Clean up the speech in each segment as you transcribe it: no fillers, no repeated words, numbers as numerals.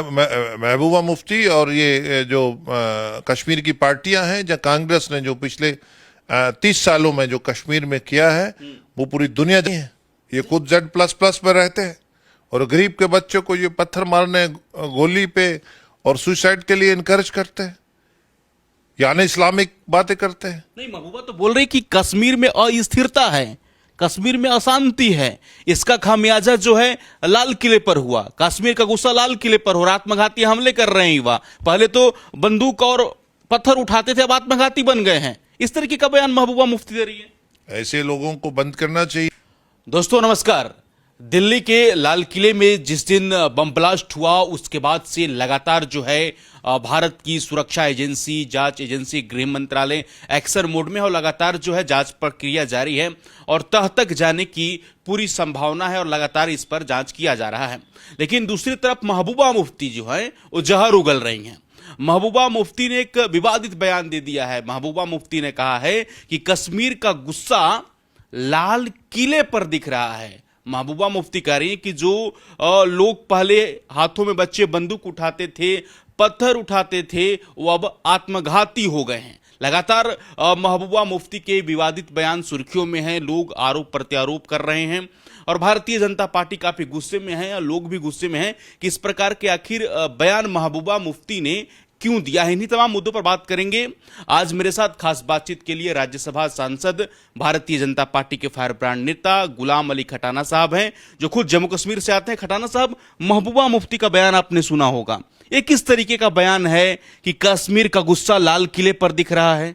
महबूबा मुफ्ती और ये जो कश्मीर की पार्टियां हैं, जहाँ कांग्रेस ने जो पिछले 30 सालों में जो कश्मीर में किया है वो पूरी दुनिया जानती है। ये खुद Z++ पर रहते हैं और गरीब के बच्चों को ये पत्थर मारने, गोली पे और सुसाइड के लिए इनकरेज करते हैं, यानी इस्लामिक बातें करते हैं। नहीं, महबूबा तो बोल रही कि कश्मीर में अस्थिरता है, कश्मीर में अशांति है, इसका खामियाजा जो है लाल किले पर हुआ। कश्मीर का गुस्सा लाल किले पर हो रहा, आत्मघाती हमले कर रहे हैं युवा। पहले तो बंदूक और पत्थर उठाते थे, अब आत्मघाती बन गए हैं। इस तरीके का बयान महबूबा मुफ्ती दे रही है। ऐसे लोगों को बंद करना चाहिए। दोस्तों नमस्कार। दिल्ली के लाल किले में जिस दिन बम ब्लास्ट हुआ उसके बाद से लगातार जो है भारत की सुरक्षा एजेंसी, जांच एजेंसी, गृह मंत्रालय एक्शन मोड में है और लगातार जो है जांच प्रक्रिया जारी है और तह तक जाने की पूरी संभावना है और लगातार इस पर जांच किया जा रहा है। लेकिन दूसरी तरफ महबूबा मुफ्ती जो है वो जहर उगल रही हैं। महबूबा मुफ्ती ने एक विवादित बयान दे दिया है। महबूबा मुफ्ती ने कहा है कि कश्मीर का गुस्सा लाल किले पर दिख रहा है। महबूबा मुफ्ती कह रही है कि जो लोग पहले हाथों में बच्चे बंदूक उठाते थे, पत्थर उठाते थे, वो अब आत्मघाती हो गए हैं। लगातार महबूबा मुफ्ती के विवादित बयान सुर्खियों में हैं। लोग आरोप प्रत्यारोप कर रहे हैं और भारतीय जनता पार्टी काफी गुस्से में है, या लोग भी गुस्से में हैं कि इस प्रकार के आखिर बयान महबूबा मुफ्ती ने क्यों दिया है। इन्हीं तमाम मुद्दों पर बात करेंगे। आज मेरे साथ खास बातचीत के लिए राज्यसभा सांसद, भारतीय जनता पार्टी के फायर ब्रांड नेता गुलाम अली खटाना साहब हैं, जो खुद जम्मू कश्मीर से आते हैं। खटाना साहब, महबूबा मुफ्ती का बयान आपने सुना होगा। ये किस तरीके का बयान है कि कश्मीर का गुस्सा लाल किले पर दिख रहा है?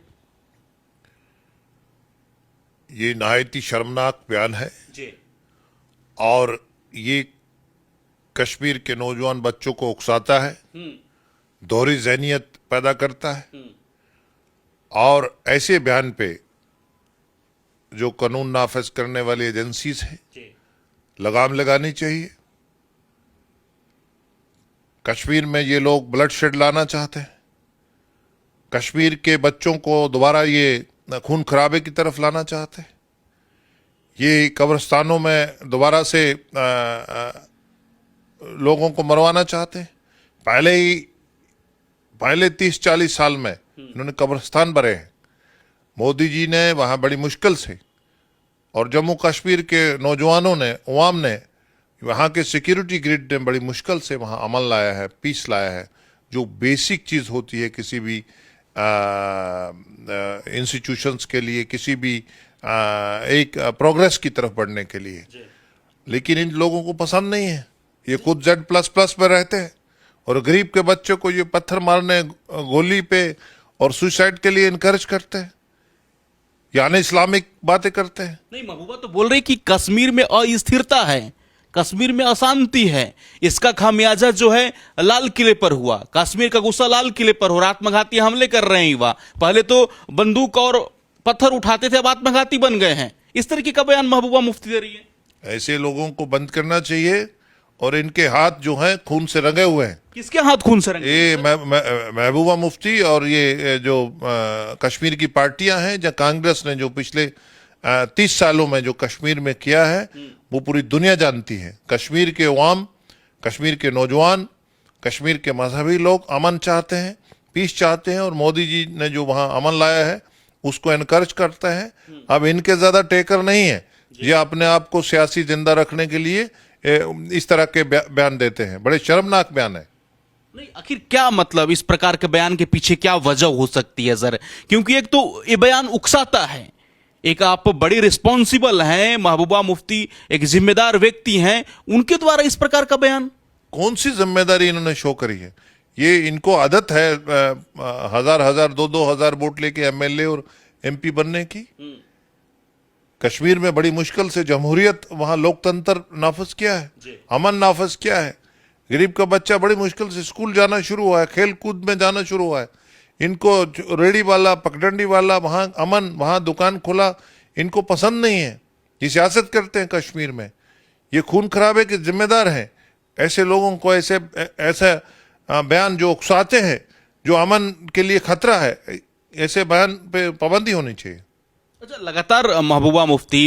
ये नहायत ही शर्मनाक बयान है जी। और ये कश्मीर के नौजवान बच्चों को उकसाता है, दोहरी ज़हनियत पैदा करता है और ऐसे बयान पे जो कानून नाफिज करने वाली एजेंसीज हैं लगाम लगानी चाहिए। कश्मीर में ये लोग ब्लडशेड लाना चाहते हैं, कश्मीर के बच्चों को दोबारा ये खून खराबे की तरफ लाना चाहते हैं, ये कब्रिस्तानों में दोबारा से लोगों को मरवाना चाहते हैं। पहले 30-40 साल में इन्होंने कब्रिस्तान भरे हैं। मोदी जी ने वहाँ बड़ी मुश्किल से और जम्मू कश्मीर के नौजवानों ने, अवाम ने, वहाँ के सिक्योरिटी ग्रिड ने बड़ी मुश्किल से वहाँ अमन लाया है, पीस लाया है, जो बेसिक चीज़ होती है किसी भी इंस्टीट्यूशंस के लिए, किसी भी एक प्रोग्रेस की तरफ बढ़ने के लिए। लेकिन इन लोगों को पसंद नहीं है। ये खुद Z++ पर रहते हैं और गरीब के बच्चों को ये पत्थर मारने, गोली पे और सुसाइड के लिए इनकरेज करते हैं, यानी इस्लामिक बातें करते हैं। नहीं, महबूबा तो बोल रही कि कश्मीर में अस्थिरता है, कश्मीर में अशांति है, इसका खामियाजा जो है लाल किले पर हुआ। कश्मीर का गुस्सा लाल किले पर हो रहा, आत्मघाती हमले कर रहे हैं युवा। पहले तो बंदूक और पत्थर उठाते थे, अब आत्मघाती बन गए हैं। इस तरीके का बयान महबूबा मुफ्ती दे रही है। ऐसे लोगों को बंद करना चाहिए और इनके हाथ जो हैं खून से रंगे हुए हैं। किसके हाथ खून से रंगे? ये महबूबा मुफ्ती और ये जो कश्मीर की पार्टियां हैं, जहाँ कांग्रेस ने जो पिछले 30 सालों में जो कश्मीर में किया है वो पूरी दुनिया जानती है। कश्मीर के अवाम, कश्मीर के नौजवान, कश्मीर के मजहबी लोग अमन चाहते हैं, पीस चाहते हैं और मोदी जी ने जो वहाँ अमन लाया है उसको एनकरेज करते हैं। अब इनके ज्यादा टेकर नहीं है, ये अपने आप को सियासी जिंदा रखने के लिए इस तरह के बयान देते हैं। बड़े शर्मनाक बयान है। नहीं, आखिर क्या मतलब, इस प्रकार के बयान के पीछे क्या वजह हो सकती है सर? क्योंकि एक तो ये बयान उकसाता है, एक आप बड़ी रिस्पॉन्सिबल हैं, महबूबा मुफ्ती एक जिम्मेदार व्यक्ति हैं, उनके द्वारा इस प्रकार का बयान। कौन सी जिम्मेदारी इन्होंने शो करी है? ये इनको आदत है 1000-1000, 2,000 वोट लेके MLA और MP बनने की। कश्मीर में बड़ी मुश्किल से जमहूरियत, वहां लोकतंत्र नाफिज किया है, अमन नाफिज किया है। गरीब का बच्चा बड़ी मुश्किल से स्कूल जाना शुरू हुआ है, खेल कूद में जाना शुरू हुआ है। इनको रेडी वाला, पगडंडी वाला, वहाँ अमन, वहाँ दुकान खुला, इनको पसंद नहीं है। ये सियासत करते हैं कश्मीर में, ये खून खराबे के जिम्मेदार हैं। ऐसे लोगों को ऐसा बयान जो उकसाते हैं, जो अमन के लिए खतरा है, ऐसे बयान पे पाबंदी होनी चाहिए। अच्छा, लगातार महबूबा मुफ्ती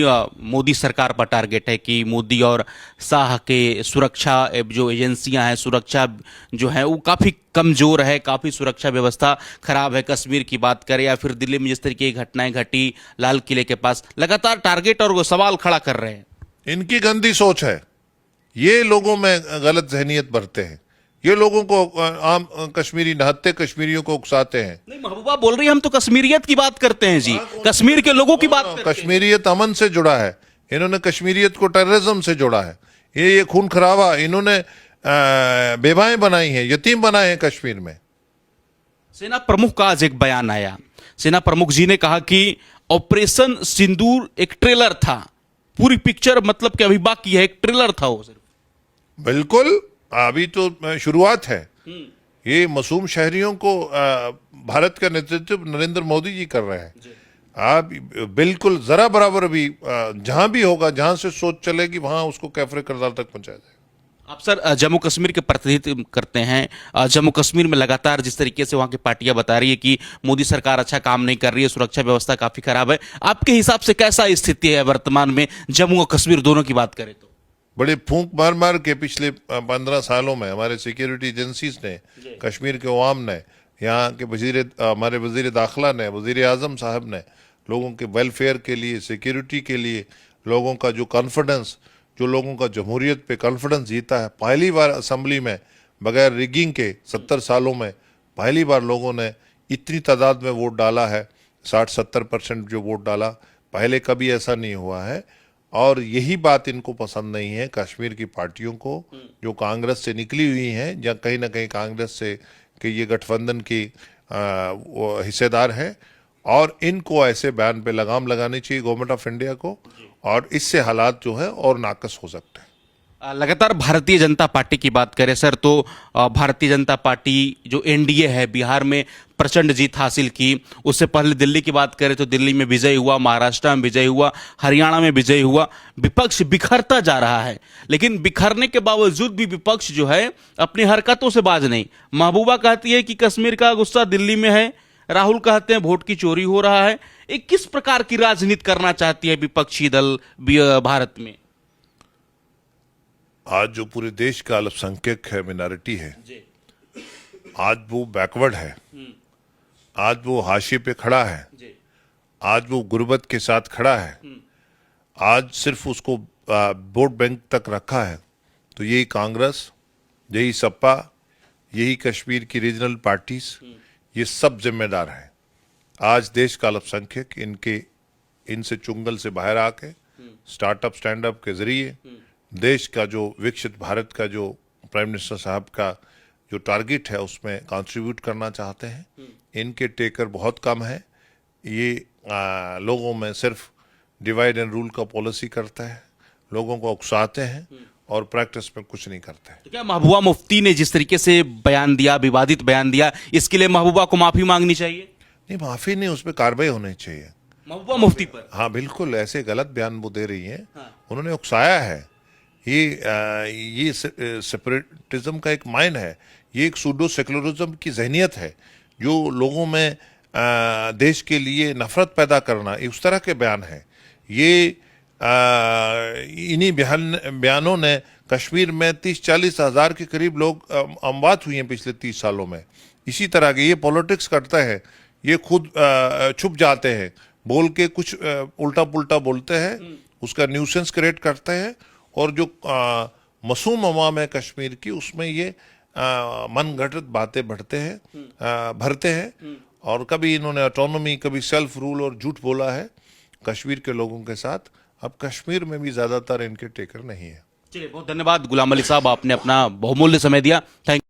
मोदी सरकार पर टारगेट है कि मोदी और शाह के सुरक्षा जो एजेंसियां हैं, सुरक्षा जो है वो काफ़ी कमज़ोर है, काफ़ी सुरक्षा व्यवस्था खराब है। कश्मीर की बात करें या फिर दिल्ली में जिस तरीके की घटनाएं घटी लाल किले के पास, लगातार टारगेट और वो सवाल खड़ा कर रहे हैं। इनकी गंदी सोच है, ये लोगों में गलत जहनियत भरते हैं, ये लोगों को आम कश्मीरी नहत्ते कश्मीरियों को उकसाते हैं। नहीं, महबूबा बोल रही है हम तो कश्मीरियत की बात करते हैं जी, कश्मीर के लोगों की बात करते हैं। कश्मीरियत अमन से जुड़ा है, इन्होंने कश्मीरियत को टेररिज्म से जोड़ा है। ये खून खराबा इन्होंने बेवाएं बनाई हैं, यतीम बनाए हैं कश्मीर में। सेना प्रमुख का आज एक बयान आया, सेना प्रमुख जी ने कहा कि ऑपरेशन सिंदूर एक ट्रेलर था, पूरी पिक्चर मतलब कि अभी बाकी है, एक ट्रेलर था वो सिर्फ। बिल्कुल, अभी तो शुरुआत है। ये मासूम शहरियों को भारत का नेतृत्व नरेंद्र मोदी जी कर रहे हैं। आप बिल्कुल जरा बराबर भी जहां भी होगा, जहां से सोच चलेगी वहां उसको कैफरे करदार तक पहुंचाया जाएगा। आप सर जम्मू कश्मीर के प्रतिनिधित्व करते हैं, जम्मू कश्मीर में लगातार जिस तरीके से वहाँ की पार्टियां बता रही है कि मोदी सरकार अच्छा काम नहीं कर रही है, सुरक्षा व्यवस्था काफी खराब है, आपके हिसाब से कैसा स्थिति है वर्तमान में जम्मू और कश्मीर दोनों की बात करें तो? बड़े फूंक मार मार के पिछले 15 सालों में हमारे सिक्योरिटी एजेंसीज ने, कश्मीर के अवाम ने, यहाँ के हमारे वजीर दाखिला ने, वजीर आजम साहब ने लोगों के वेलफेयर के लिए, सिक्योरिटी के लिए, लोगों का जो कॉन्फिडेंस, जो लोगों का जमहूरियत पे कॉन्फिडेंस जीता है, पहली बार असेंबली में बगैर रिगिंग के 70 सालों में पहली बार लोगों ने इतनी तादाद में वोट डाला है, 60-70% जो वोट डाला, पहले कभी ऐसा नहीं हुआ है। और यही बात इनको पसंद नहीं है कश्मीर की पार्टियों को, जो कांग्रेस से निकली हुई हैं या कहीं ना कहीं कांग्रेस से कि ये गठबंधन की हिस्सेदार है, और इनको ऐसे बयान पे लगाम लगानी चाहिए गवर्नमेंट ऑफ इंडिया को, और इससे हालात जो है और नाकस हो सकते हैं। लगातार भारतीय जनता पार्टी की बात करें सर तो भारतीय जनता पार्टी जो एनडीए है बिहार में प्रचंड जीत हासिल की, उससे पहले दिल्ली की बात करें तो दिल्ली में विजय हुआ, महाराष्ट्र में विजय हुआ, हरियाणा में विजय हुआ। विपक्ष बिखरता जा रहा है, लेकिन बिखरने के बावजूद भी विपक्ष जो है अपनी हरकतों से बाज नहीं। महबूबा कहती है कि कश्मीर का गुस्सा दिल्ली में है, राहुल कहते हैं वोट की चोरी हो रहा है। एक किस प्रकार की राजनीति करना चाहती है विपक्षी दल भारत में? आज जो पूरे देश का अल्पसंख्यक है, मिनॉरिटी है, आज वो बैकवर्ड है, आज वो हाशिए पे खड़ा है, आज वो गुर्बत के साथ खड़ा है, आज सिर्फ उसको वोट बैंक तक रखा है, तो यही कांग्रेस, यही सपा, यही कश्मीर की रीजनल पार्टीज, ये सब जिम्मेदार हैं। आज देश का अल्पसंख्यक इनसे चुंगल से बाहर आके स्टार्टअप स्टैंड अप के जरिए देश का जो विकसित भारत का जो प्राइम मिनिस्टर साहब का जो टारगेट है उसमें कंट्रीब्यूट करना चाहते हैं। इनके टेकर बहुत कम है, ये लोगों में सिर्फ डिवाइड एंड रूल का पॉलिसी करता है, लोगों को उकसाते हैं और प्रैक्टिस में कुछ नहीं करते हैं। तो क्या महबूबा मुफ्ती ने जिस तरीके से बयान दिया, विवादित बयान दिया, इसके लिए महबूबा को माफी मांगनी चाहिए? नहीं, माफी नहीं, उस पर कार्रवाई होनी चाहिए महबूबा मुफ्ती पर। हाँ बिल्कुल, ऐसे गलत बयान वो दे रही हैं। उन्होंने उकसाया है, ये सेपरेटिज्म का एक माइन है, ये एक सूडो सेकुलरिज्म की जहनियत है, जो लोगों में देश के लिए नफरत पैदा करना, उस तरह के बयान है। ये इन्हीं बयानों ने कश्मीर में 30-40 हज़ार के करीब लोग अमवात हुए हैं पिछले 30 सालों में। इसी तरह के ये पॉलिटिक्स करते हैं, ये खुद छुप जाते हैं, बोल के कुछ उल्टा पुल्टा बोलते हैं, उसका न्यूसेंस क्रिएट करते हैं, और जो मासूम अवाम है कश्मीर की उसमें ये मनगढ़ंत बातें भरते हैं। और कभी इन्होंने ऑटोनॉमी, कभी सेल्फ रूल और झूठ बोला है कश्मीर के लोगों के साथ। अब कश्मीर में भी ज्यादातर इनके टेकर नहीं है। चलिए, बहुत धन्यवाद गुलाम अली साहब, आपने अपना बहुमूल्य समय दिया। थैंक